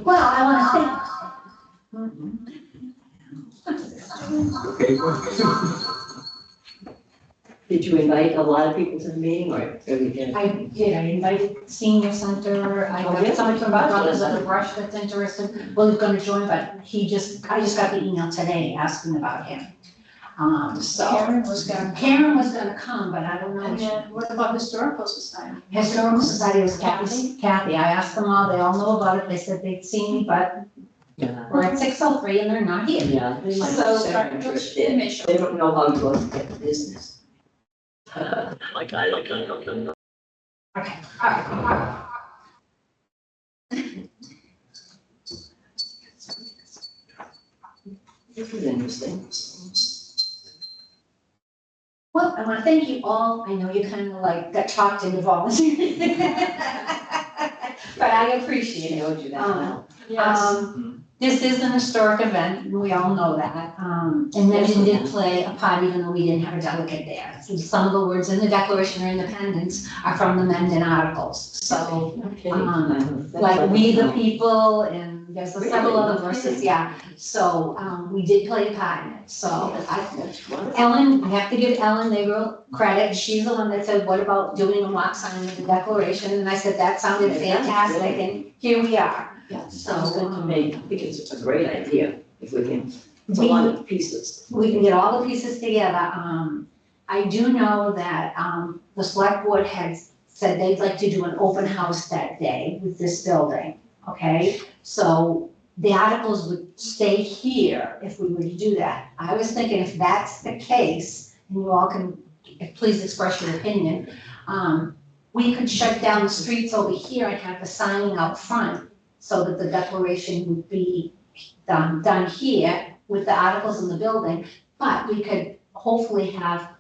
Well, I want to Okay. Did you invite a lot of people to the meeting or you did? I did, I invited senior center, I Oh, got really? somebody from Brothers of the Brush that's interested, well, he's gonna join, but I just got the email today asking about him. So. Karen was gonna. Karen was gonna come, but I don't know. And then what about historical society? Historical Society was Kathy, I asked them all, they all know about it, they said they'd seen me, but Yeah. we're at 6:03 and they're not here. Yeah, they might So- be very interested. They don't know how you're going to get the business. Like I don't know. Okay, all right. This is interesting. Well, I wanna thank you all, I know you kind of like got talked into volunteering. But I appreciate I it. know you that well. Yes. This is an historic event, and we all know that. And Mendon did play a part, even though we didn't have a delegate there. So some of the words in the Declaration of Independence are from the Mendon articles. So, Okay. like we the people, and there's several other verses, yeah. So, we did play a part in it, so. Ellen, I have to give Ellen, they wrote credit, she's the one that said, what about doing a mock signing of the Declaration? And I said, that sounded fantastic, and here we are. Yeah, sounds good to me. I think it's a great idea if we can, it's a lot of pieces. We can get all the pieces together. I do know that, the select board had said they'd like to do an open house that day with this building, okay? So the articles would stay here if we were to do that. I was thinking if that's the case, and you all can, please express your opinion, we could shut down the streets over here and have the signing out front so that the declaration would be done here with the articles in the building, but we could hopefully have,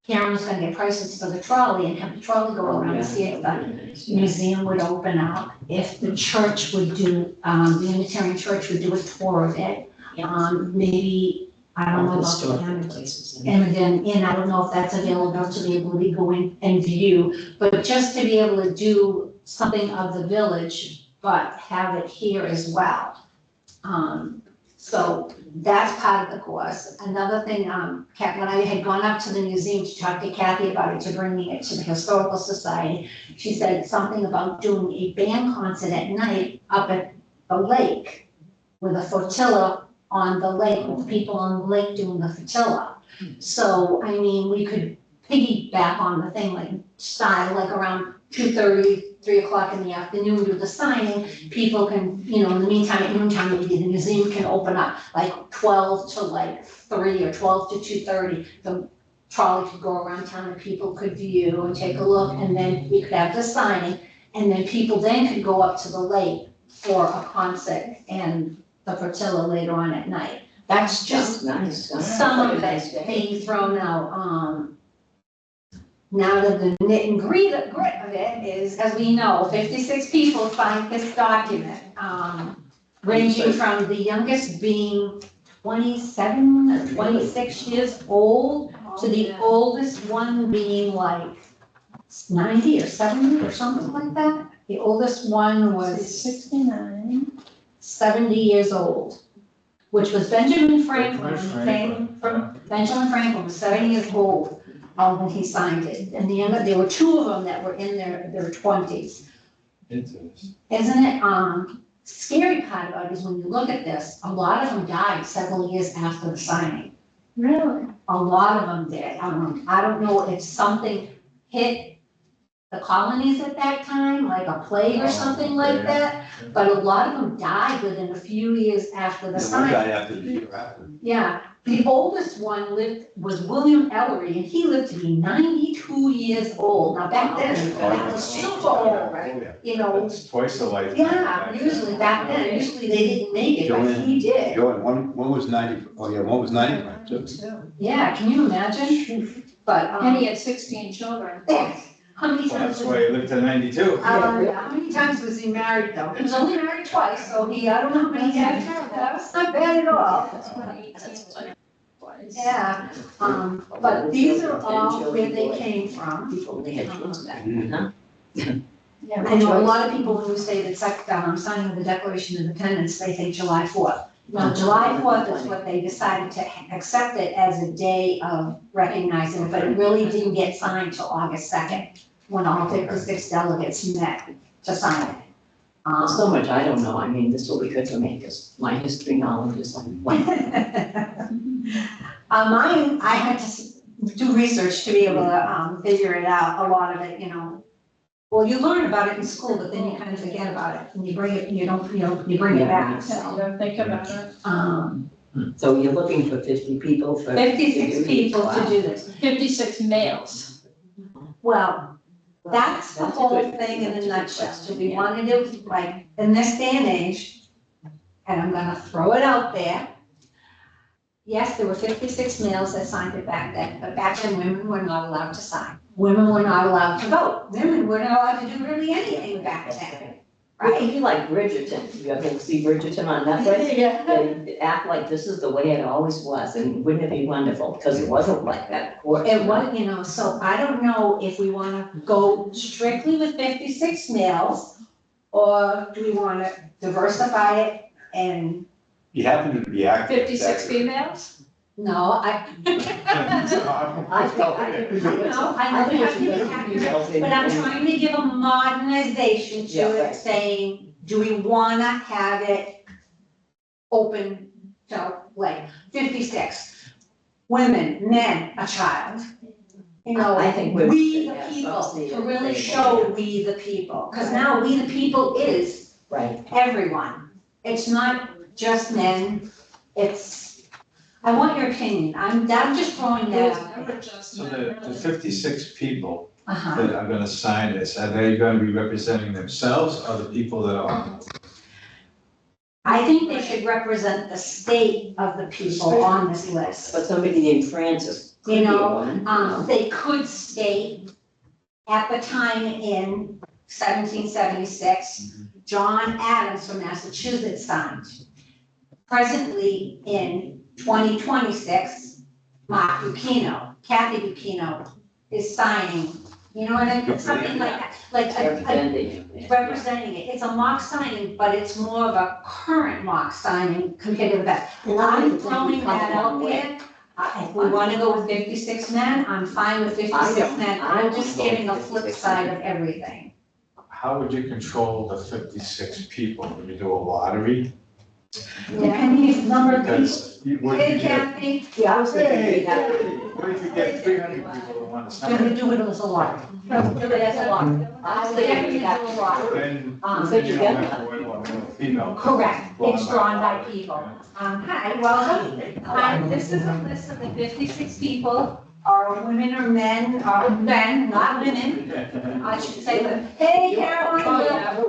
Karen was gonna get prices for the trolley and have the trolley go around and see if the museum would open up, if the church would do, the Unitarian Church would do a tour of it. Maybe, I don't know about the Hammond places. Inn, I don't know if that's available to be able to go in and view, but just to be able to do something of the village, but have it here as well. So that's part of the course. Another thing, when I had gone up to the museum to talk to Kathy about it, to bringing it to the Historical Society, she said something about doing a band concert at night up at the lake with a flotilla on the lake, with people on the lake doing the flotilla. So, I mean, we could piggyback on the thing, like style, like around 2:30, 3 o'clock in the afternoon, do the signing, people can, in the meantime, at noontime, maybe the museum can open up like 12 to like 3 or 12 to 2:30. The trolley could go around town and people could view and take a look, and then we could have the signing, and then people then could go up to the lake for a concert and the flotilla later on at night. That's just Nice. some of it being thrown out. Now that the nit and grit of it is, as we know, 56 people signed this document, ranging from the youngest being 27 or 26 years old to the oldest one being like 90 or 70 or something like that. The oldest one was 69. 70 years old, which was Benjamin Franklin. Benjamin Franklin was 70 years old when he signed it. And there were two of them that were in their 20s. Isn't it? Scary part about it is when you look at this, a lot of them died several years after the signing. Really? A lot of them did. I don't know if something hit the colonies at that time, like a plague or something like that, but a lot of them died within a few years after the signing. after the year after. Yeah, the oldest one was William Ellery, and he lived to be 92 years old. Now, back then, that was super old, right? That's twice the life. Yeah, usually back then, usually they didn't make it, but he did. Joanne, one was 90, one was 95 too. Yeah, can you imagine? But, And he had 16 children. how many times was he lived to 92. how many times was he married though? He was only married twice, so I don't know how many times. That's not bad at all. That's what 18 was. Yeah, but these are all where they came from. People, they had kids back then, huh? Yeah, I know a lot of people, when you say that signing of the Declaration of Independence, they think July 4th. No, July 4th is what they decided to accept it as a day of recognizing it, but it really didn't get signed till August 2nd, when all 56 delegates met to sign it. So much I don't know, I mean, this will be good for me, because my history knowledge is like, wow. Mine, I had to do research to be able to figure it out, a lot of it, you know. Well, you learn about it in school, but then you kind of forget about it, and you bring it, you don't, you bring it back, Yeah, you so. don't think about it. So you're looking for 50 people for. 56 people to Wow. do this. 56 males. Well, that's the That's a whole good- thing in a that's a good nutshell. question, Do we yeah. want to do, like, in this day and age, and I'm gonna throw it out there. Yes, there were 56 males that signed it back then, but back then women were not allowed to sign. Women were not allowed to vote. Women were not allowed to do really anything back then, It could right? be like Bridgerton, you ever see Bridgerton on Netflix? Yeah. They act like this is the way it always was, and wouldn't it be wonderful, because it wasn't like that, of course. It was, you know, so I don't know if we wanna go strictly with 56 males, or do we wanna diversify it and, You happen to be active. 56 females? no, I know, I know we have to be accurate, but I'm trying to give a modernization Yeah, to right. it, saying, do we wanna have it open to like 56? Women, men, a child, you know, I think women we should the have people, some to really seat. show we the people, cause now we the people is Right, everyone. It's not just men, it's, I want your opinion, I'm just throwing that out there. So the 56 people Uh-huh. that are gonna sign this, are they gonna be representing themselves or the people that are? I think they should represent the state of the people on this list. but somebody named Francis could You be know, one. they could state at the time in 1776, John Adams from Massachusetts signed. Presently in 2026, Mark Bucino, Kathy Bucino is signing, you know what I mean, something like that, like Representing it. representing it. It's a mock signing, but it's more of a current mock signing compared to that. I'm throwing that out there. If we wanna go with 56 men, I'm fine with 56 men. I'm just giving a flip side of everything. How would you control the 56 people? Would you do a lottery? Depending if the number of people. Because what if Hey you get, Kathy, Yeah, I was thinking Hey, we have. what if you get 300 people that want to I'm gonna sign? do it as a lot. Do it as a lot. I would definitely do a lot. Then So you you don't get have to worry about female. Correct, it's drawn by people. Hi, welcome. Hi, this is a list of the 56 people, are women or men, not women. I should say that. Hey, Carolyn. Oh, yeah.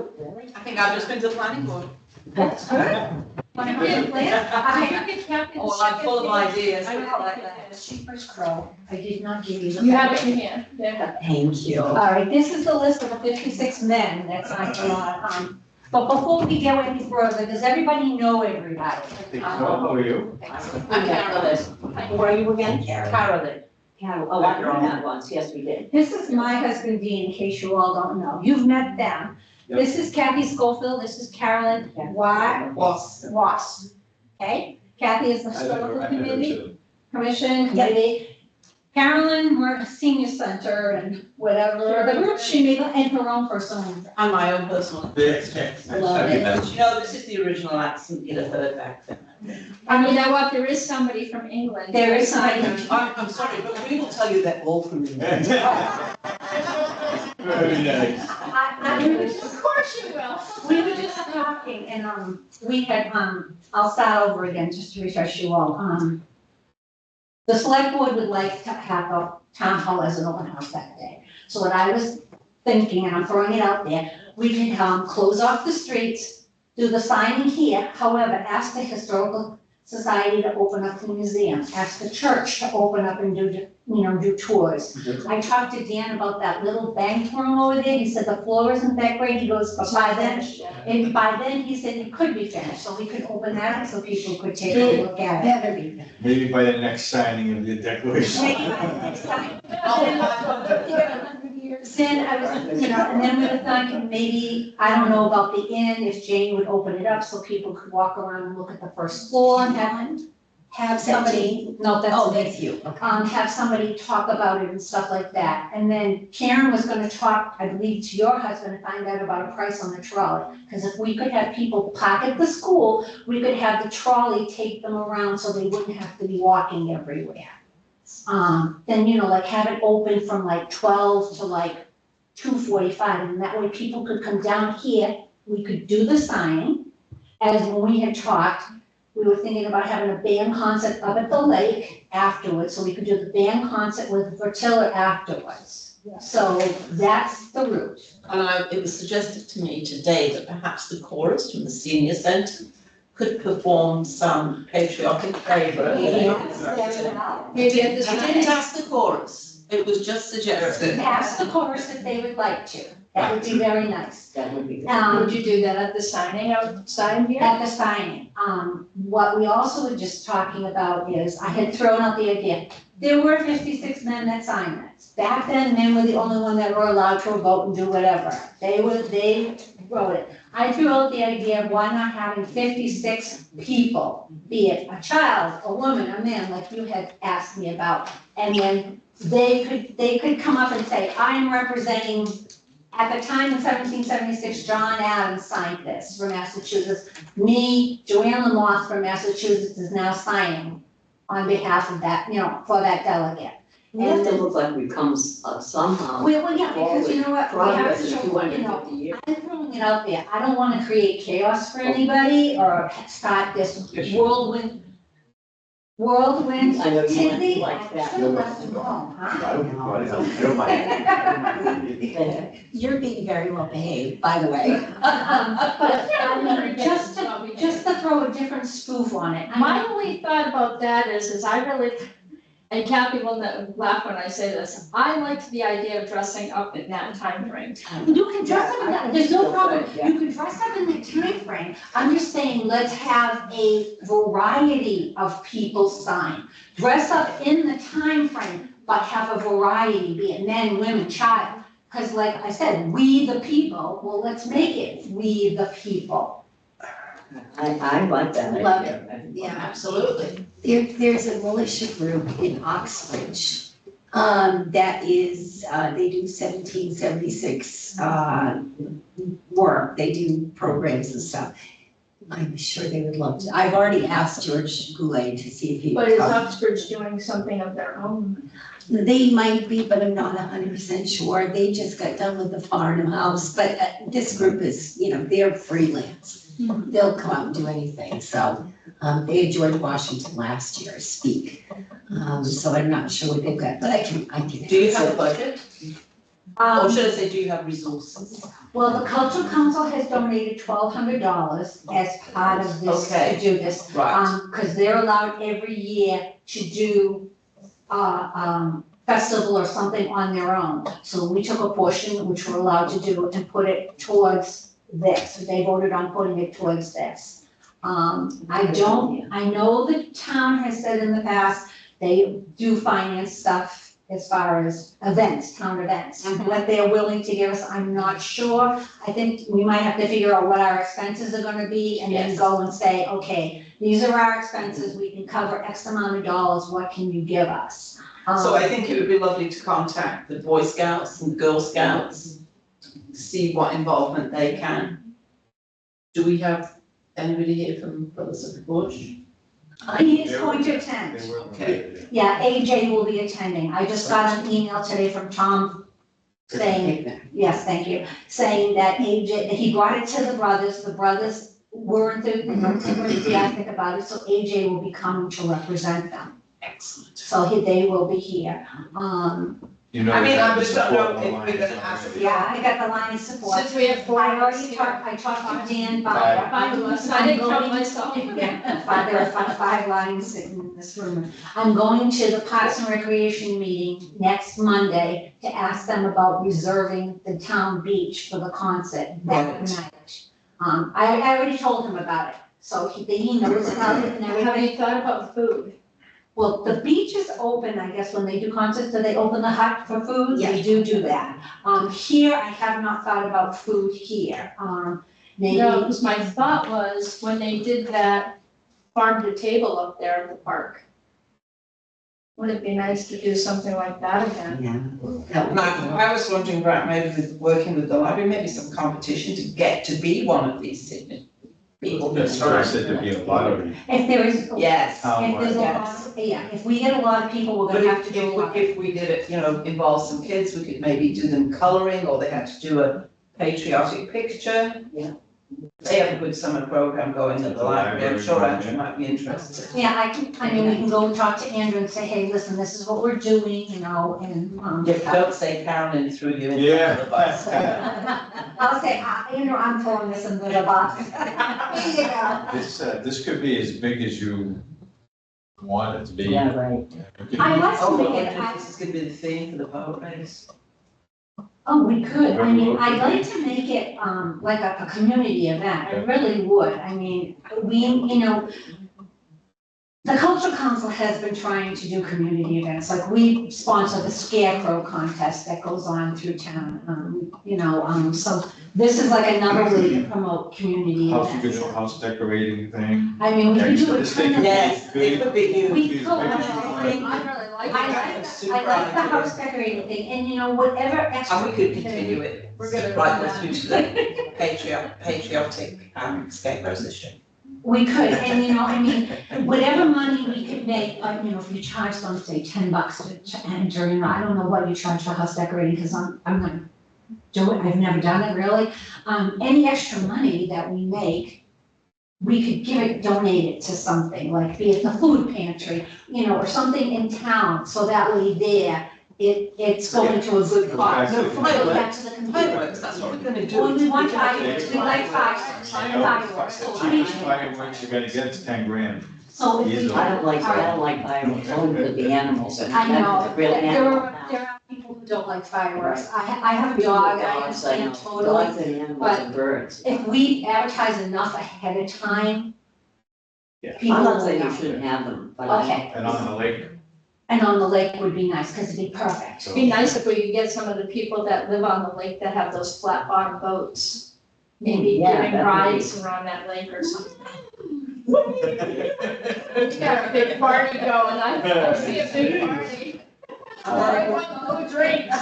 I think I've just been to the planning board. That's good. Wanna be a plan? Oh, I'm full of ideas. I really like that. Cheapers crow, I did not give you the. You have it in here, yeah. Thank you. All right, this is the list of the 56 men, that's not a lot, but before we go any further, does everybody know everybody? So, how are you? I'm Carolyn. Where are you again? Carolyn. Carol, oh, I know that once, yes, we did. This is my husband Dean, in case you all don't know, you've met them. Yep. This is Kathy Schofield, this is Carolyn Wass, okay? Kathy is the historical commission committee. Carolyn worked senior center and whatever, the group she made, and her own personal. On my own personal. Love it. But you know, this is the original accent you'd have heard back then. And you know what, there is somebody from England. There is somebody. I'm sorry, but we will tell you that all from England. Very nice. Of course you will. We were just talking and, we had, I'll start over again just to refresh you all. The select board would like to have a town hall as an open house that day. So what I was thinking, and I'm throwing it out there, we can, close off the streets, do the signing here, however, ask the historical society to open up the museum, ask the church to open up and do tours. I talked to Dan about that little bank room over there, he said the floor isn't that great, he goes, but by then, and by then, he said it could be finished, so we could open that up so people could take a look at it. Maybe by the next signing of the declaration. Maybe by the next time. Then I was, and then we were thinking maybe, I don't know about the inn, if Jane would open it up so people could walk around and look at the first floor and have somebody, no, Oh, that's, that's you, okay. have somebody talk about it and stuff like that. And then Karen was gonna talk, I believe, to your husband and find out about a price on the trolley. Because if we could have people park at the school, we could have the trolley take them around so they wouldn't have to be walking everywhere. Then, like have it open from like 12 to like 2:45, and that way people could come down here, we could do the signing. As when we had talked, we were thinking about having a band concert up at the lake afterwards, so we could do the band concert with Vertilla afterwards. So that's the route. And it was suggested to me today that perhaps the chorus from the senior centre could perform some patriotic favour. Maybe at the I didn't time. ask the chorus, it was just suggested. Ask the chorus if they would like to, that would be very nice. That would be good. Would you do that at the signing outside here? At the signing, what we also were just talking about is, I had thrown out the idea, there were 56 men that signed this. Back then, men were the only one that were allowed to vote and do whatever. They wrote it. I threw out the idea of why not having 56 people, be it a child, a woman, a man, like you had asked me about. And then they could come up and say, I am representing, at the time in 1776, John Adams signed this for Massachusetts. Me, Joanne Lamoth from Massachusetts is now signing on behalf of that, for that delegate. We have to look like we've come somehow. Well, yeah, because you know what, we have Progress to in show, 250 years. I'm throwing it out there, I don't wanna create chaos for anybody or start this whirlwind I know you Tindy, like I that. should've left them home, huh? You're being very well behaved, by the way. But just to throw a different spoof on it. My only thought about that is I really, and Kathy will laugh when I say this, I liked the idea of dressing up in that time frame. You can dress up in that, there's no problem, you can dress up in the time frame. I'm just saying, let's have a variety of people sign. Dress up in the time frame, but have a variety, be it men, women, child. Because like I said, we the people, well, let's make it we the people. I like that. Love idea. Yeah, Absolutely. there's a militia group in Oxbridge, that is, they do 1776, work, they do programs and stuff. I'm sure they would love to, I've already asked George Goulet to see if he But would is come. Oxbridge doing something of their own? They might be, but I'm not 100% sure, they just got done with the Farnham House, but this group is, they're freelance. They'll come out and do anything, so, they had George Washington last year speak. So I'm not sure what they've got, but I can. Do you have a budget? Or Um, should I say, do you have resources? well, the cultural council has donated $1,200 as part of this, to Okay. do this. Right. Cause they're allowed every year to do, festival or something on their own. So we took a portion, which we're allowed to do, and put it towards this, they voted on putting it towards this. I know the town has said in the past, they do finance stuff as far as events, town events. What they're willing to give us, I'm not sure. I think we might have to figure out what our expenses are gonna be and then Yes. go and say, okay, these are our expenses, we can cover X amount of dollars, what can you give us? So I think it would be lovely to contact the Boy Scouts and Girl Scouts, see what involvement they can. Do we have anybody here from Brothers of the Bush? He is going to attend. Okay. Yeah, AJ will be attending. I just got an email today from Tom saying, yes, thank you, saying that AJ, that he brought it to the brothers weren't enthusiastic about it, so AJ will be coming to represent them. Excellent. So they will be here. You know, I mean, we have I the just don't know support if line we're gonna already. ask- Yeah, I got the line of support. Since we have four I of us already here. talked to Dan Five. Byer. Five of us, I didn't count myself. Yeah, there are five lines sitting in this room. I'm going to the Parks and Recreation meeting next Monday to ask them about reserving the town beach for the concert that Right. night. I already told him about it, so he knows about it and Have everything. you thought about food? Well, the beach is open, I guess, when they do concerts, do they open the hut for food? They do that. Here, I have not thought about food here, maybe. No, because my thought was when they did that farm to table up there at the park. Would it be nice to do something like that again? Yeah. I was wondering about maybe working with the library, maybe some competition to get to be one of these people. That's what I said, there'd be a lottery. If there is. Yes. If there's a Yes. lot, yeah, if we get a lot of people, we're But gonna have to do a if lot. we did it, involve some kids, we could maybe do them colouring, or they had to do a patriotic picture. Yeah. They have a good summer program going at the library, I'm sure Andrew might be interested. Yeah, I mean, we can go and talk to Andrew and say, hey, listen, this is what we're doing, and, Don't say Carolyn threw you into Yeah. the bus. I'll say, Andrew, I'm throwing this into the box. Here you go. This could be as big as you want it to be. Yeah, right. It could I be- was Oh, I thinking, wonder if this is gonna be the theme for the boat race. we could, I mean, I'd like to make it, like a community event, I really would, I mean, the Cultural Council has been trying to do community events, like we sponsor the Scarecrow contest that goes on through town, so this is like another way to promote community House, you could events. do a house decorating thing. I mean, we could do a This ton thing of. could be Yes, it could be huge. We Huge, could, big as you I want. think- I really like I it. like the house decorating thing, and whatever extra. And we could continue it We're gonna right do that. through to the patriotic escape position. We could, and I mean, whatever money we could make, if you charge them, say, $10 to enter, I don't know what you charge for house decorating, because I'm not do it, I've never done it really. Any extra money that we make, we could donate it to something, like be it the food pantry, or something in town, so that way it's going to a good cause. Yeah. It goes back to the computer. Fireworks, that's what we're gonna do. Well, we want fireworks, we like fireworks, fireworks. Fireworks, you're gonna get 10 grand. So if we. Easily. I don't like fireworks, only for the animals. And I know, that's the real there animal. are people who don't like fireworks, I have a dog, I Dogs, I know. understand totally. Dogs and animals but and birds. If we advertise enough ahead of time. Yeah. People I'm not will saying you know. shouldn't have them, but I. Okay, And on the lake. and on the lake would be nice, cause it'd be perfect. So- It'd be nice if we could get some of the people that live on the lake that have those flat bottom boats. Maybe Yeah, giving that'd be- rides around that lake or something. We got a big party going, I see a big party. I want no drinks.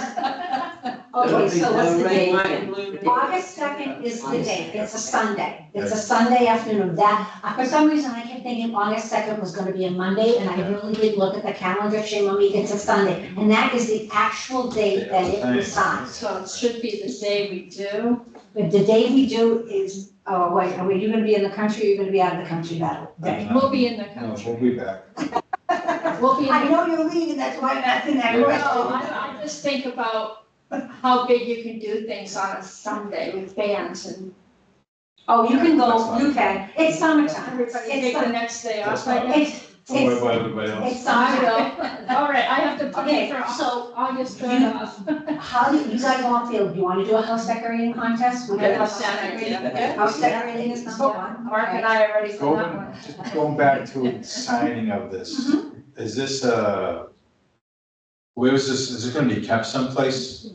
Okay, so what's the date? Right. August 2nd is the date, it's a Sunday, it's a Sunday afternoon, for some reason, I kept thinking August 2nd was gonna be a Monday, and I really did look at the calendar, shame on me, it's a Sunday, and that is the actual date that it was signed. So it should be the day we do. But the day we do is, oh, wait, are you gonna be in the country, or are you gonna be out of the country that day? We'll be in the No, country. we'll be back. We'll be in I the. know you're leaving, that's why I'm asking that No, question. I just think about how big you can do things on a Sunday with bands and Oh, you can That's go, fine. you can, it's summertime, everybody It's take the fun. next day off, That's I fine. guess. Don't worry it's, about everybody else. it's I summertime. will. All right, I have to put Okay, in for so August you- 3rd off. how do you guys all feel, do you wanna do a house decorating contest? We got a house decorating. Yeah. House decorating is number one. Mark and I are ready for that one. Just going back to the signing of this, is this, where is this, is it gonna be kept someplace?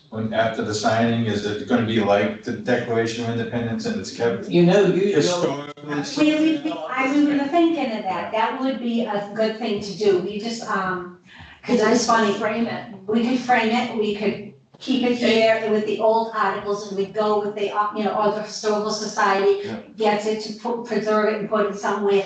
When, after the signing, is it gonna be like the Declaration of Independence and it's kept historically? I was gonna thinking of that would be a good thing to do, we just, cause it's funny, Frame it. we could frame it, we could keep it here with the old articles, and we'd go with the, or the Historical Society Yeah. gets it to preserve it and put it somewhere,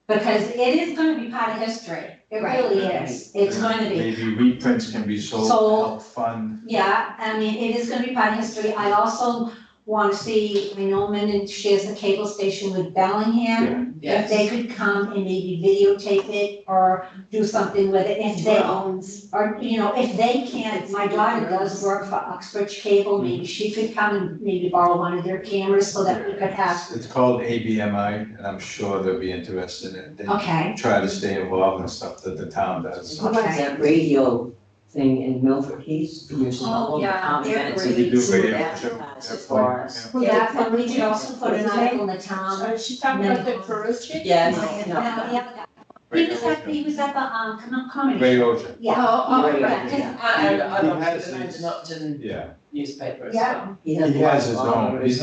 because it is gonna be part of history, it really is, it's gonna be. Maybe reprints can be sold, Sold. help fund. Yeah, I mean, it is gonna be part of history, I also wanna see, I know Mendon shares the cable station with Bellingham. If they could come and maybe videotape it or do something with it, if they, Drones. or, if they can't, my daughter does work for Uxbridge Cable, maybe she could come and maybe borrow one of their cameras so that we could have, It's called ABMI, and I'm sure they'll be interested in it. They okay. try to stay involved in stuff that the town does. What was that radio thing in Milford? He's using all the yeah, comments. They do to radio advertise show. it for us. Yeah, and we could also put an article in the town. Is she talking about the Ferrucci? Yes. Yeah, He was at the, comedy. Great Ocean, Yeah. Oh, Right, yeah, yeah. And I He love has the his- London Upton yeah. newspaper as Yeah. well. He He has his own, followers.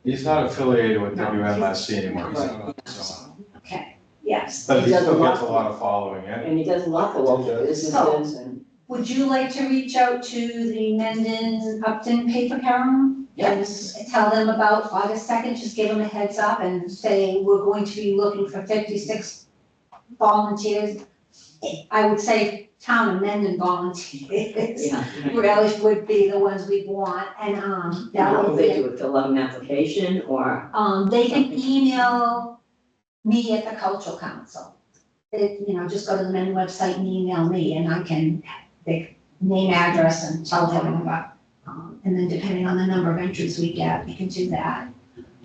he's not affiliated with No. WMIC anymore, he's on his own. Okay, yes. But he He does still a gets a lot. lot of following, and And he does a lot for local businesses and. Would you like to reach out to the Mendon Upton paper, Carolyn? Yes. And tell them about August 2nd, just give them a heads up and say, we're going to be looking for 56 volunteers. I would say town of Mendon volunteers. Yeah. Really would be the ones we want, and, that How would will they be, do it, fill out an application or? they can email me at the cultural council. Just go to the Mendon website and email me, and I can, name, address, and tell them about, and then depending on the number of entries we get, we can do that.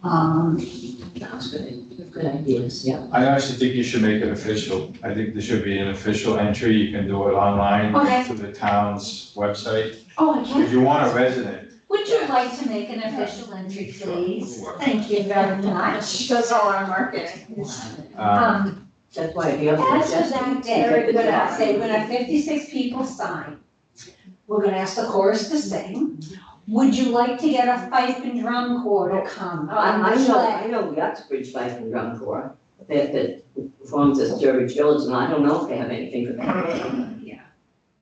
Sounds good, good ideas, yeah. I actually think you should make it official. I think there should be an official entry, you can do it online Okay. through the town's website. Oh, I If can. you want a resident, Would you like to make an official entry, please? Thank you very She much. does all our marketing. That's why the other. As of that day, we're gonna say, we're gonna have 56 people sign. We're gonna ask the chorus to sing. Would you like to get a fife and drum corps to come? I know the Uxbridge Life and Drum Corps, that performs at Sturbridge Village, and I don't know if they have anything for that. Yeah.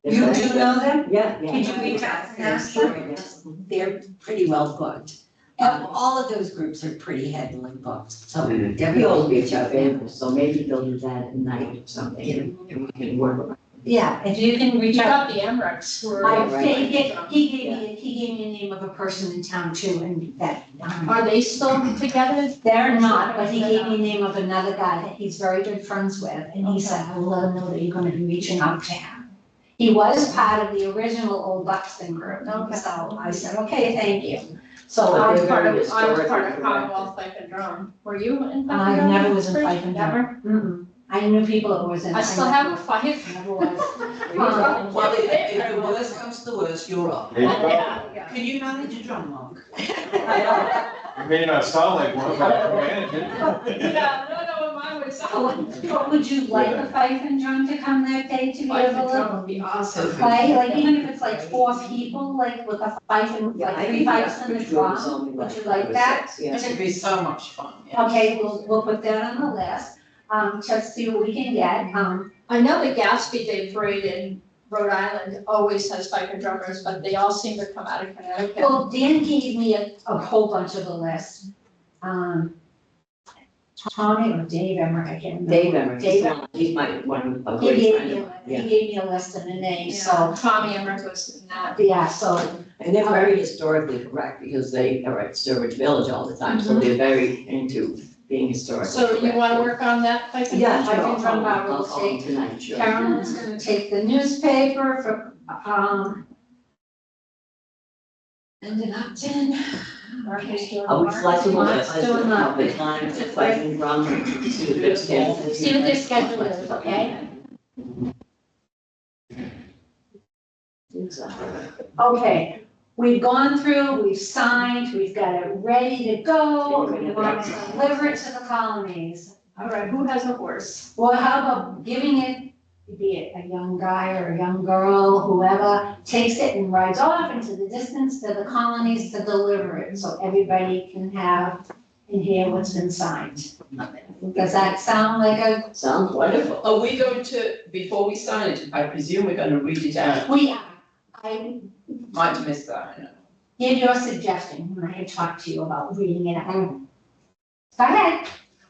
You do know them? Yeah, yeah. Could you reach out and ask Sure, them? yes. They're pretty well booked. All of those groups are pretty heavily booked, so We always definitely reach out to them, so maybe they'll do that at night or something, and we can work around. Yeah, if you can You reach out. got the Emirates who are. He gave me a name of a person in town too, and that, Are they still together? they're not, but he gave me a name of another guy that he's very good friends with, and he said, I will let him know that you're gonna be reaching out to him. He was part of the original Old Buxton group, Okay. so I said, okay, thank you. So I was they're part very of historic and Commonwealth Fife and Drum. Were you in Fife and I Drum? never was in Uxbridge? Fife and Never? Drum. I knew people that was in. I still have a fife. Never was. Well, if the worst comes to the worst, you're up. there you go. Yeah. Can you manage a drum, Mark? You may not sound like one, but I can manage it. Yeah, I don't know what mine would sound like. But would you like a fife and drum to come that day to be Fife and able to drum would be awesome. play? Like even if it's like 4 people, like with a fife and Yeah, I like 3 think the fifes and a Uxbridge group is drum? only Would you five like or that? six, yeah. It would be so much fun, yeah. Okay, we'll put that on the list, just see what we can get. I know the Gatsby Day Parade in Rhode Island always has fife and drummers, but they all seem to come out of Connecticut. Well, Dan gave me a whole bunch of the list. Tommy or Dave Emmerich, I can't remember. Dave Emmerich, Dave he's my one of He great gave friends. me, Yeah. he gave me a list and a name, so, Yeah, Tommy Emmerich was in that. yeah, so, And they're very historically correct because they are at Sturbridge Village all the time, so they're very into being historically So correct. you wanna work on that fife and Yeah, drum? sure, I I'll can run call by him, I'll call him Will tonight, sure. Carolyn's gonna take the newspaper for, Mendon Upton. Marcus doing Are we Mark. flexible Mark's as to doing how the- the time to fight and run, see what their schedule is? See what their schedule is, okay? Exactly. Okay, we've gone through, we've signed, we've got it ready to go, we want to deliver it to the colonies. All right, who has a horse? Well, how about giving it, be it a young guy or a young girl, whoever, takes it and rides off into the distance to the colonies to deliver it, so everybody can have and hear what's been signed. Does that sound like a, Sounds wonderful. Are we going to, before we sign it, I presume we're gonna read it out? I Might have missed that, I know. gave you a suggestion when I had talked to you about reading it out. Go ahead.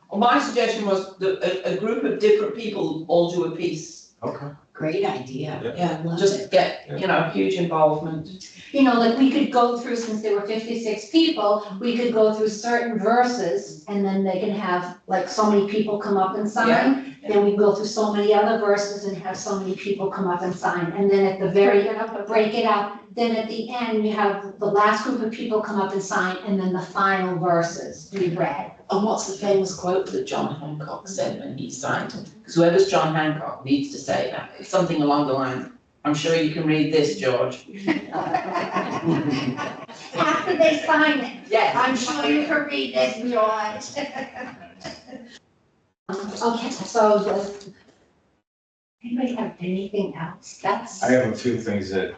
Well, my suggestion was that a group of different people all do a piece. Okay. great idea. Yeah, Love just it. get, huge involvement. Like we could go through, since there were 56 people, we could go through certain verses and then they can have like so many people come up and sign. Then we go through so many other verses and have so many people come up and sign. And then at the very, break it up. Then at the end, you have the last group of people come up and sign and then the final verses we read. And what's the famous quote that John Hancock said when he signed? Because whoever's John Hancock needs to say that. It's something along the lines, I'm sure you can read this, George. After they sign it. Yes. I'm sure you can read this, George. Okay, so Anybody have anything else? That's. I have a few things that,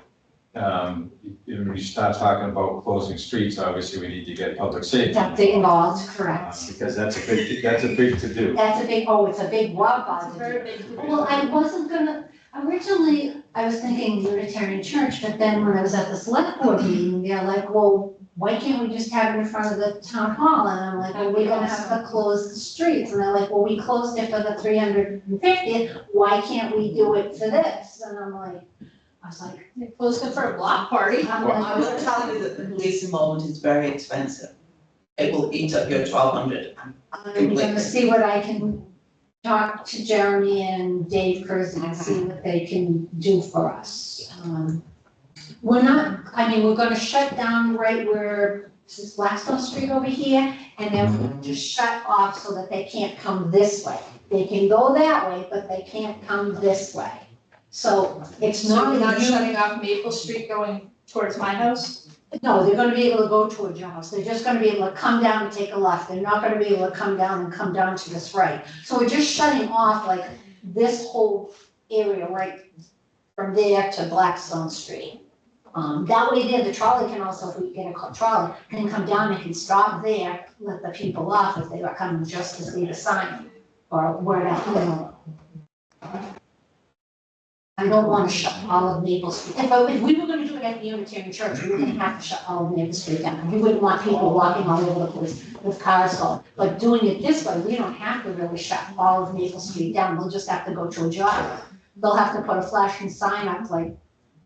when you start talking about closing streets, obviously we need to get public safety. That's involved, uh, correct. Because that's a big to-do. That's a big, oh, it's a big what, It's a very big. Well, I wasn't gonna, originally, I was thinking Unitarian Church, but then when I was at the select board meeting, they're like, well, why can't we just have it in front of the town hall? And I'm like, well, we're gonna have to close the streets, and they're like, well, we closed it for the 350th, why can't we do it for this? And I'm like, I was like, They closed it for a block party. I'm Well, I will like, tell you that the police involvement is very expensive. It will eat up your 1,200. I'm gonna see what I can talk to Jeremy and Dave Curzon and see what they can do for us. We're not, I mean, we're gonna shut down right where, this is Blackstone Street over here, and then we'll just shut off so that they can't come this way. They can go that way, but they can't come this way. So it's So not we're a not huge- shutting off Maple Street going towards my house? No, they're gonna be able to go towards your house, they're just gonna be able to come down and take a left, they're not gonna be able to come down and come down to this right. So we're just shutting off like this whole area right from there to Blackstone Street. That way there, the trolley can also, if we get a trolley, can come down and can stop there, let the people off if they are coming just to see the sign, or where that, you know. I don't wanna shut all of Maple Street. If we were gonna do it at the Unitarian Church, we were gonna have to shut all of Maple Street down. We wouldn't want people walking all over the place with cars going. But doing it this way, we don't have to really shut all of Maple Street down. We'll just have to go to a jog. They'll have to put a flashing sign up like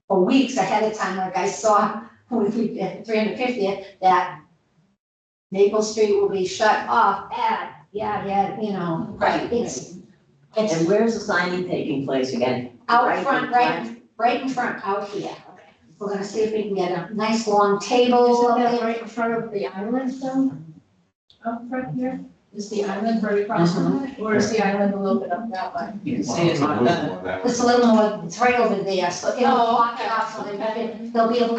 for weeks ahead of time, like I saw with the 350th, that Maple Street will be shut off at, you know, Right. it's And where's the signing taking place again? out Right front, in right in front, out here. We're gonna see if we can get a nice long table. Isn't that right in front of the island though? Up front here? Is the island right across from it? Or is the island a little bit up that way? You can see it like that. It's a little more, it's right over there, so it'll Oh, block okay. it off, so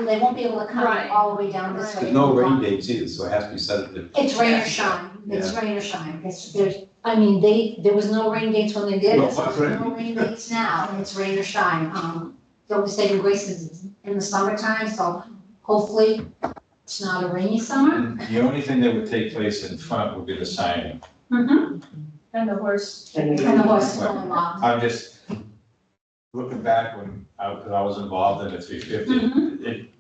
they won't be able to come Right. all the way down this way. There's no rain dates either, so it has to be set at the. It's rain or shine, it's rain or shine, I mean, there was no rain dates when they did it, so there's no rain dates now, and it's rain or shine. The only saving grace is in the summertime, so hopefully it's not a rainy summer. And the only thing that would take place in front would be the signing. Mm-hmm. And the horse. And the horse is going off. I'm just looking back when I was involved in the 350.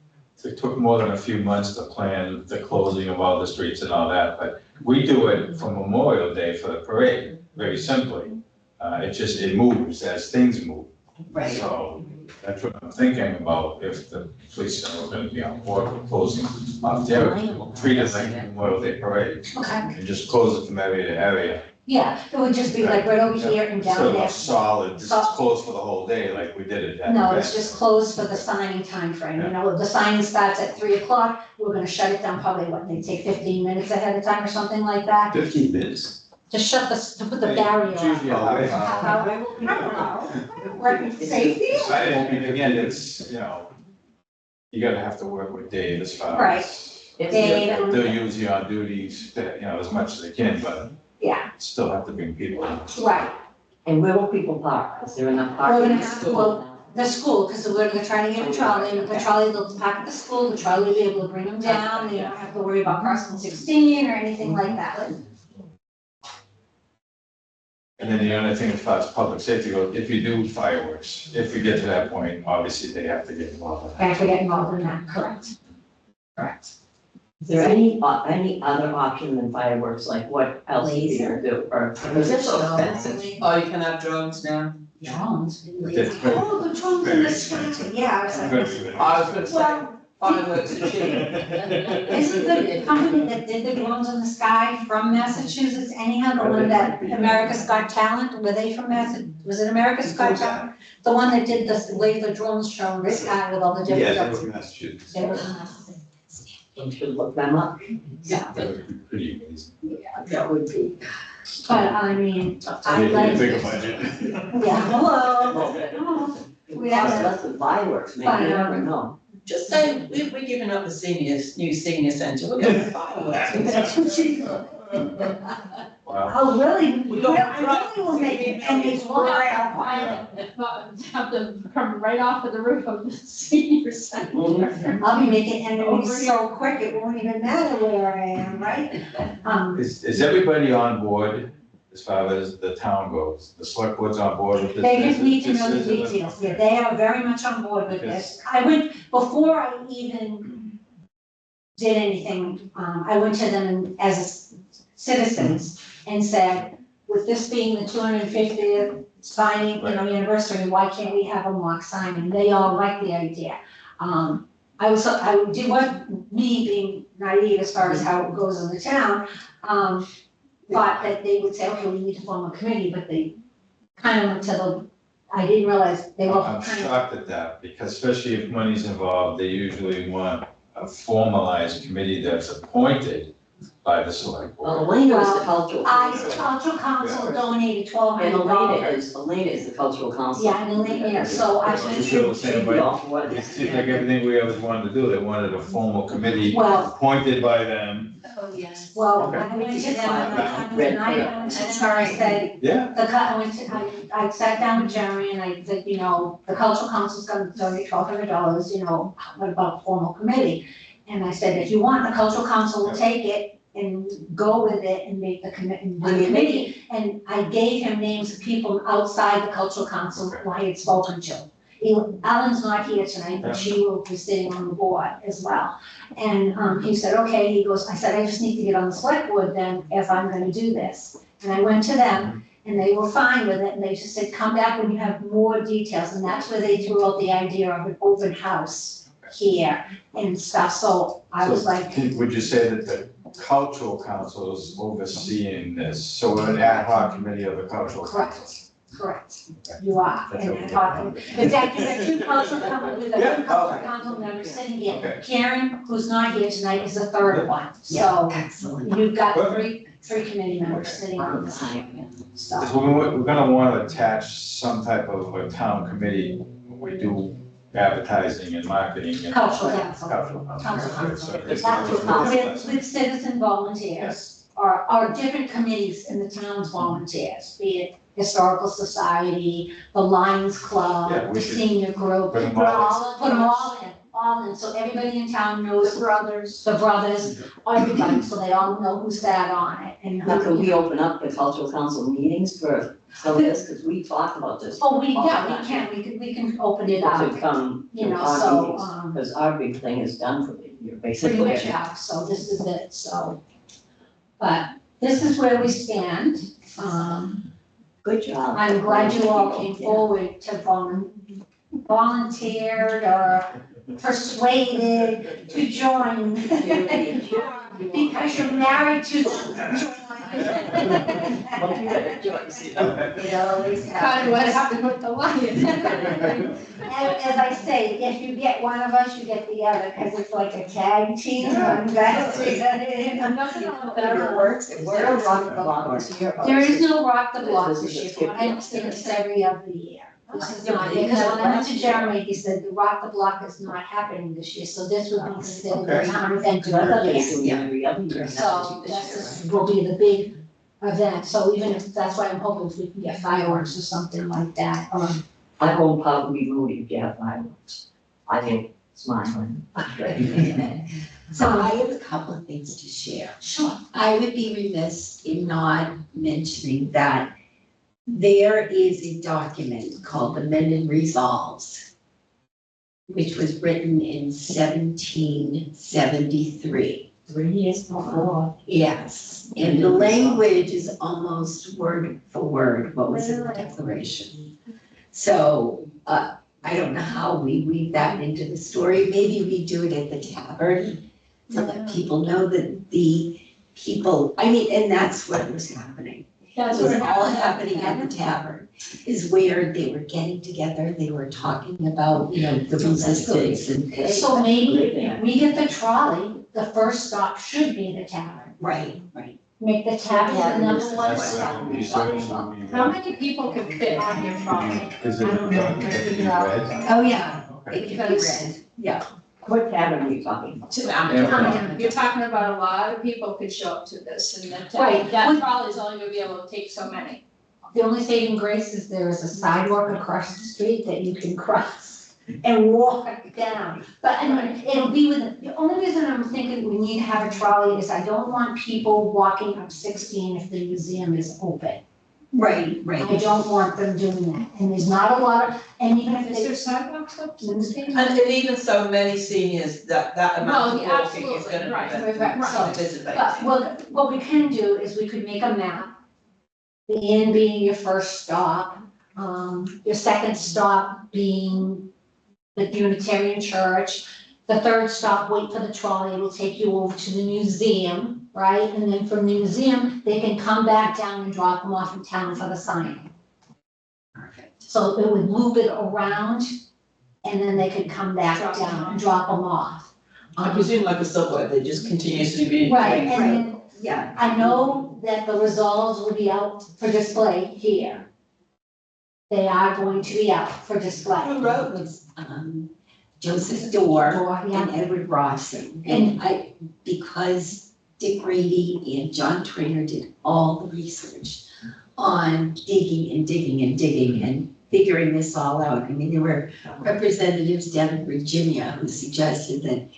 It took more than a few months to plan the closing of all the streets and all that, but we do it for Memorial Day for the parade, very simply. It moves as things move. Right. So that's what I'm thinking about, if the police are gonna be on board with closing off there, treat it like a Memorial Day parade, Okay, and just close it from area to area. yeah, it would just be like right over here and Sort down of there. a solid, just closed for the whole day, like we did it at No, the it's event. just closed for the signing time frame. You know, the signing starts at 3 o'clock, we're gonna shut it down probably, they take 15 minutes ahead of time or something like that. 15 minutes. Just to put the barrier It's up. usually a half hour. I don't know. Working safety? I mean, again, it's, you gotta have to work with Dave as far Right. as. Dave and- They'll use you on duties, as much as they can, but Yeah, still have to bring people in. right. And where will people park? Is there enough We're parking? gonna have, well, the school, because we're gonna try to get a trolley, and the trolley, they'll park at the school, the trolley will be able to bring them down, they don't have to worry about crossing 16 or anything like that. And then the other thing as far as public safety goes, if you do fireworks, if we get to that point, obviously they have to get involved in I that. have to get involved in that, correct? Correct. Is there any other option than fireworks, like what else do you do, or, because they're so expensive? Oh, you can have drones now. Drones. It's very- Oh, the drones in the sky, yeah, I was like. I was gonna say, Well, fireworks are cheap. isn't the company that did the drones in the sky from Massachusetts anyhow, the one that America's Got Talent, were they from was it America's Got Talent? The one that did the laser drones show in the sky with all the Yeah, different. they're from Massachusetts. They were from Massachusetts. You should look them up. Yeah, That would be pretty amazing. that would be, but I mean, I Need a like, bigger budget. yeah, hello. Oh, we have Costs to, less than fireworks, maybe, you never know. Just say, we're giving up the new senior centre, we're going to fireworks. we're gonna Wow. Oh, really? We Well, don't I drive. really will make it, and it's We'll right have up on have them come right off of the roof of the senior center. I'll be making, and it'll be so quick, it won't even matter where I am, right? Is everybody on board as far as the town goes? The select board's on board with this? They just need to know the This isn't- details, yeah, they are very much on board with this. I went, before I even did anything, I went to them as citizens and said, with this being the 250th signing, anniversary, why can't we have a mock signing? They all like the idea. I did what, me being naive as far as how it goes in the town, thought that they would say, okay, we need to form a committee, but they kind of went to the, I didn't realize they were I'm kind of. shocked at that, because especially if money's involved, they usually want a formalized committee that's appointed by the select Well, board. Elena is the cultural council. Cultural council donated $1,200. And Elena is the cultural council. Yeah, and Elena, yeah, so I It's went just to, the same, She'd be but all for it. it seems like everything we always wanted to do, they wanted a formal committee well, appointed by them. Oh, yes. well, Okay. I went to them, and I Red went to them, I said, Yeah. I sat down with Jeremy and I said, the cultural council's gonna donate $1,200, what about a formal committee? And I said, if you want, the cultural council will take it and go with it and make the committee. And I gave him names of people outside the cultural council who I had spoken to. Ellen's not here tonight, but she will be sitting on the board as well. And he said, okay, he goes, I said, I just need to get on the select board then if I'm gonna do this. And I went to them and they were fine with it, and they just said, come back when you have more details, and that's where they threw out the idea of an open house here and stuff, so I was like, Would you say that the cultural council is overseeing this, so we're an ad hoc committee of the cultural council? correct, you are, That's and okay. I'm talking, in fact, you have two cultural council, with Yeah, a cultural okay. council members sitting here. Okay. Karen, who's not here tonight, is the third one, Yeah, so excellent. you've got Perfect. three committee members sitting on this, so. Because we're gonna wanna attach some type of a town committee when we do advertising and marketing and. Cultural council. Cultural Council, council. council. So With citizen volunteers. Yes, or different committees in the town's volunteers, be it Historical Society, the Lions Club, Yeah, we the should senior group. put them all Put them all in, so everybody in town knows the brothers, everybody, so they all know who sat on it and Now, can who. we open up the cultural council meetings for some of this, because we talked about this. Oh, we can open it People up, to come you to know, our so, meetings, because our big thing is done for the year, pretty basically. much out, so this is it, so. But this is where we stand, Good job. I'm glad you all came forward to volunteered or persuaded to join. Because you're married to join. It always Kind of happens. what happened with the lion. As I say, if you get one of us, you get the other, because it's like a tag team. I'm glad to see that. It works, it works. There is no rock the block This this is a year, skip but I understand it's every other year. This is not, because when I went to Jeremy, he said the rock the block is not happening this year, so this would be considered a Okay. town event to I thought they do were this. doing it every other year. So this will be the big event, so even if, that's why I'm hoping if we can get fireworks or something like that, I won't probably be rude if you have fireworks. I think smiling. So I have a couple of things to share. Sure. I would be remiss in not mentioning that there is a document called the Mendon Resolves, which was written in 1773. 3 years before. Yes, and the language is almost word for word what was in the Declaration. So, I don't know how we weave that into the story, maybe we do it at the tavern to let people know that the people, and that's what was happening. That's It was what all happening at the tavern, is where they were getting together, they were talking about, the resistance and. So maybe we get the trolley, the first stop should be the tavern. Right. Make the tavern the number one That's stop. what we certainly. How many people can fit on your trolley? Is it, I don't know. can it be read? Oh, yeah, Okay. it can be read, yeah. What cabin are you talking about? You're talking about a lot of people could show up to this, and Right. that trolley's only gonna be able to take so many. The only saving grace is there is a sidewalk across the street that you can cross and walk down. But anyway, it'll be the only reason I'm thinking we need to have a trolley is I don't want people walking up 16 if the museum is open. Right, I right. don't want them doing that, and there's not a lot of, and even if Is they. there sidewalks up to the state? And even so many seniors, that amount of No, walking is absolutely, gonna right, prevent right, them right. from But participating. what we can do is we could make a map. The inn being your first stop, your second stop being the Unitarian Church. The third stop, wait for the trolley, it'll take you over to the museum, right? And then from the museum, they can come back down and drop them off in town for the signing. Perfect. So it would move it around, and then they could come back Drop them down off. and drop them off. I presume like a subway, they just continuously be. Right, and then Yeah. I know that the results will be out for display here. They are going to be out for display. Who wrote was, Joseph Dorr Yeah. and Edward Rawson. And because Dick Grady and John Trainer did all the research on digging and figuring this all out. I mean, there were representatives down in Virginia who suggested that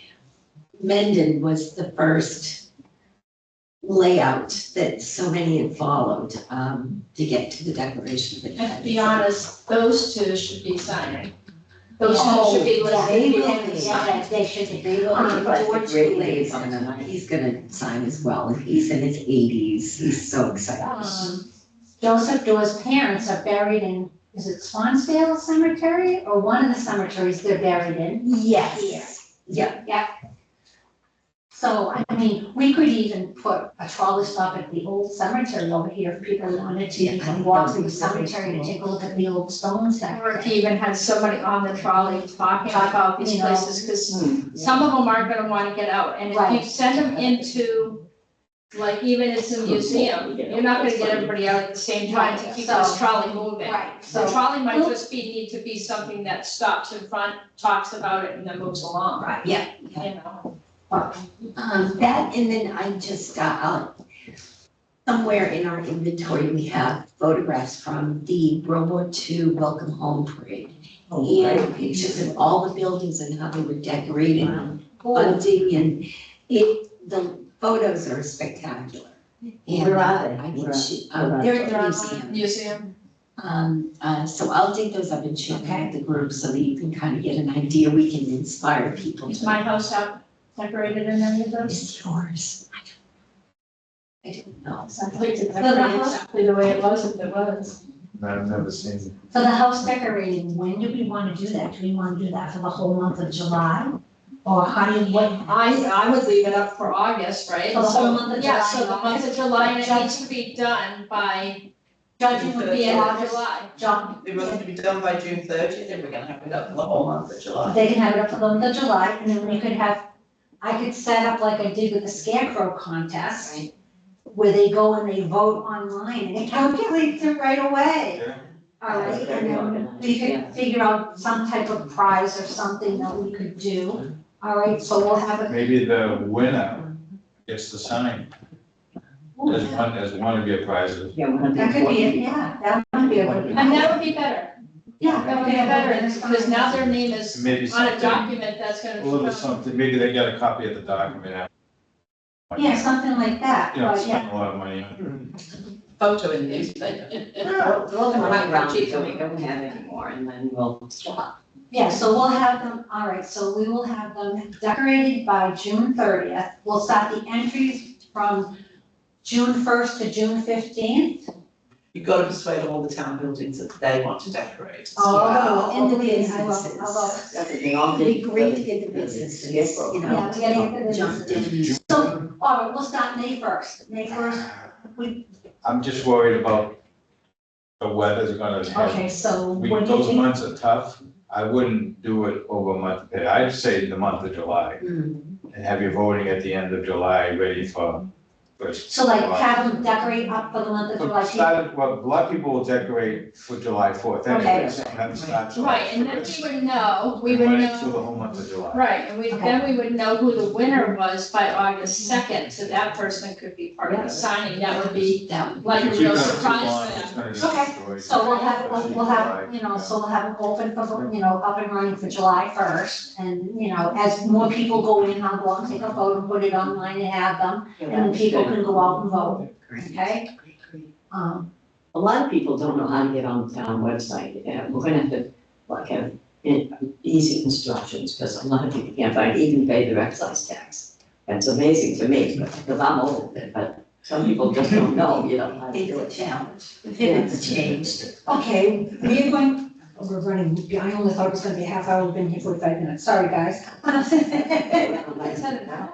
Mendon was the first layout that so many had followed, to get to the Declaration of And Independence. to be honest, those two should be signing. Those Oh, two should be yeah, listed. they will be. Yeah, they should be. They will, But George great Wheeler's ladies. he's gonna sign as well, and he's in his 80s, he's so excited. Joseph Dorr's parents are buried in, is it Swansdale Cemetery, or one of the cemeteries they're buried in? Yes. Yeah, So, I mean, we could even put a trolley stop at the old cemetery over here if people wanted to, you can walk through the cemetery to take a look at the old stones there. Or to even have somebody on the trolley talking about these You know. places, because some of them aren't gonna wanna get out. And if you Right. send them into, like even it's a museum, you're not gonna get everybody out at the same time to keep this trolley moving. Right, The so, trolley might just need to be something that stops in front, talks about it, and then moves along. right, yeah. You know, That, and then I just, somewhere in our inventory, we have photographs from the World War II Welcome Home Parade. And pictures of all the buildings and how they were decorated, bunting, and the photos are spectacular. And, Where are they? I mean, Where are they're at they're the on museum. museum. So I'll dig those up and share them with the group so that you can kind of get an idea, we can inspire people Is to. my house out decorated in any of those? It's yours. I don't know. I'd like to decorate it exactly the way it was if it was. I've never seen. for the house decorating, when do we wanna do that? Do we wanna do that for the whole month of July? Or how do you, what, I would leave it up for August, right? For the whole month of Yeah, July, so the month of July, and it needs to be done by judging would the be end of August, July. John, It was to be done by June 30th, and we're gonna have it up for the whole month of July. they can have it up for the month of July, and then we could have, I could set up like I did with the scarecrow contest. Right. Where they go and they vote online, and it calculates it right away. Yeah. All right, and then we could figure out some type of prize or something that we could do. All right, so we'll have it. Maybe the winner gets the sign. There's one of your prizes. Yeah, one of the That could be it, important yeah, that would be a good. And that would be better, Yeah, that would be better, because now their name is Maybe on a something, document that's a gonna. little something, maybe they get a copy of the document. Yeah, something like that, You know, but yeah. spend a lot of money on Photo in the newspaper. We'll come around so we don't have any more, and then we'll stop. Yeah, so we'll have them, all right, so we will have them decorated by June 30th. We'll start the entries from June 1st to June 15th. You've got to persuade all the town buildings that they want to decorate. Oh, And the okay, I will, businesses. I will. That's the thing, all It'd be the. great to get the businesses, you Yeah, know, we gotta get the jumped businesses. in. So, all right, we'll start May 1st. May 1st, I'm just worried about the weather's gonna have. okay, so what do you Those think? months are tough. I wouldn't do it over a month. I'd say the month of July Mm. and have your voting at the end of July ready for first. So like July. have them decorate up for the month of July. Well, a lot of people will decorate for July 4th Okay. anyway, so have them start July Right, and then 1st. we would know, we And would run it know. through the whole month of July. Right, and then we would know who the winner was by August 2nd, so that person could be part of the signing, that would be like a If you real keep it up too surprise long, for it's them. gonna get Okay. destroyed. So we'll have, you know, so we'll have them open for, you know, up and running for July 1st. And, you know, as more people go in, I'll go out and take a photo, put it online and have them, and then people can go out and vote, okay? A lot of people don't know how to get on the town website. We're gonna have to like have easy instructions, because a lot of people can't even pay their excise tax. It's amazing to me, because I'm old, but some people just don't know, you know, how to do It's a it. challenge, it's changed. Okay, we're going, we're running, I only thought it was gonna be a half hour, we've been here 45 minutes, sorry, guys.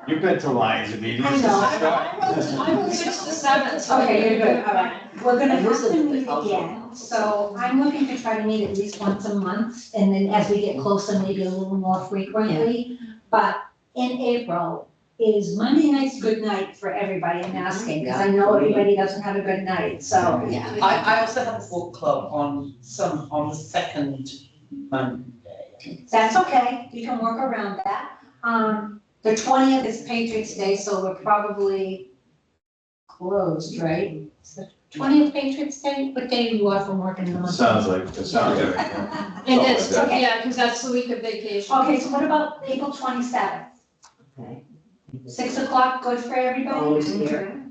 You've been to Lions meetings. I know. I was 6 to 7, so. Okay, you're good, all right. We're gonna And have this to is the meet cultural again, council. so I'm looking to try to meet at least once a month, and then as we get closer, maybe a little more frequently. But in April, is Monday nights good night for everybody, I'm asking, because I know everybody doesn't have a good night, so. Yeah. I also have a book club on the second Monday. That's okay, we can work around that. The 20th is Patriots Day, so we're probably closed, right? Is the 20th Patriots Day? What day are you off from working in the month? Sounds like, it sounds like. yeah. It is, Okay. yeah, because that's the week of vacation. Okay, so what about April 27th? Okay. 6 o'clock, good for everybody? Always here.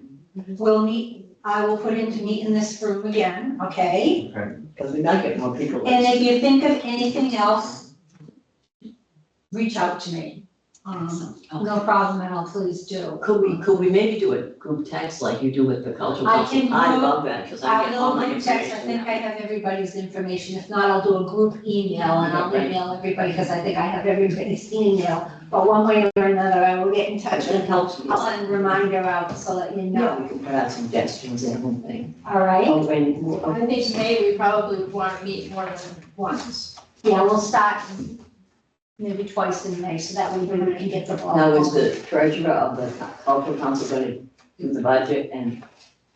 We'll meet, I will put in to meet in this room again, okay? Because we might get more people. And if you think of anything else, reach out to me. No problem at all, please do. Could we maybe do a group text like you do with the cultural I council? can I group- love that, because I I'll get all do my a group text, I information. think I have everybody's information, if not, I'll do a group email, and I'll Right. email everybody, because I think I have everybody's email. But one way or another, I will get in touch It with, helps me. I'll send a reminder out so that you Yeah, know, we can put out suggestions and everything. all right? Oh, and, I think May, we probably would want to meet more than once. Yeah, we'll start maybe twice in May, so that way we can get the ball. now is rolling. the treasurer of the cultural council going to do the budget and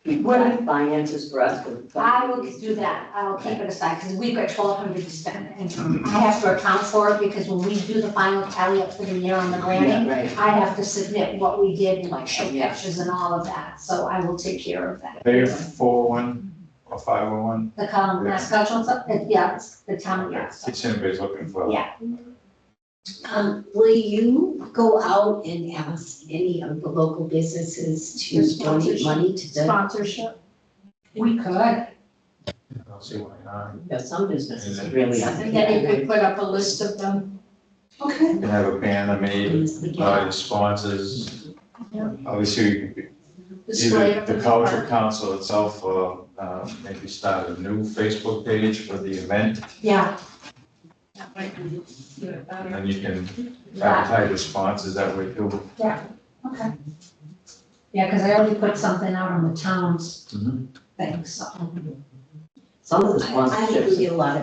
keep finances for us? I will do that, I will keep it aside, because we've got 1,200 to spend, and I have to account for it, because when we do the final tally up for the year on the granting, Yeah, right. I have to submit what we did, and like show Yeah. pictures and all of that, so I will take care of that. They 401 or 501? The Mass Cultural, yeah, it's the town, yeah. so. Each anybody's looking for. Yeah. Will you go out and ask any of the local businesses to donate money to the? Sponsorship. We could, I don't see why not. Yeah, some businesses really. And then you could put up a list of them. okay, You can have a banner made by the sponsors. Obviously, Display either them the in cultural park. council itself, or maybe start a new Facebook page for the event, yeah, That might be good, and better. then you can advertise the sponsors that way too. okay. Yeah, because I already put something out on the town's Mhm. thing, so. Some of the I think we sponsorships. get a lot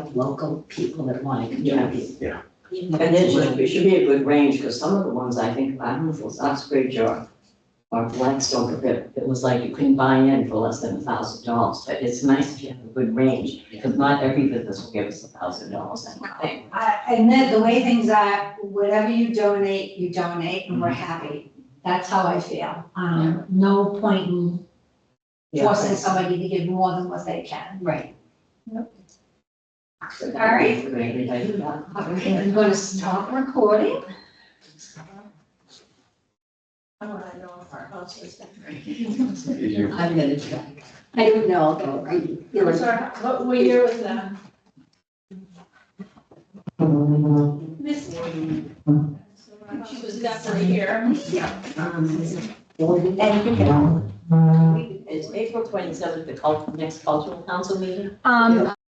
of local people that want to contribute. Yeah. And it should be a good range, because some of the ones I think, I don't know if it was Uxbridge or Blackstone, but it was like you couldn't buy in for less than $1,000. But it's nice if you have a good range, because not every business will give us $1,000, I think. And then the way things are, whatever you donate, and we're happy. That's how I feel. No point in forcing somebody to give more than what they can. Right. All right. Okay, I'm gonna stop recording. I want to know if our house is You- I'm gonna try. I don't know, though, you know, What year was that? She was definitely here. Is April 27th the next cultural council meeting?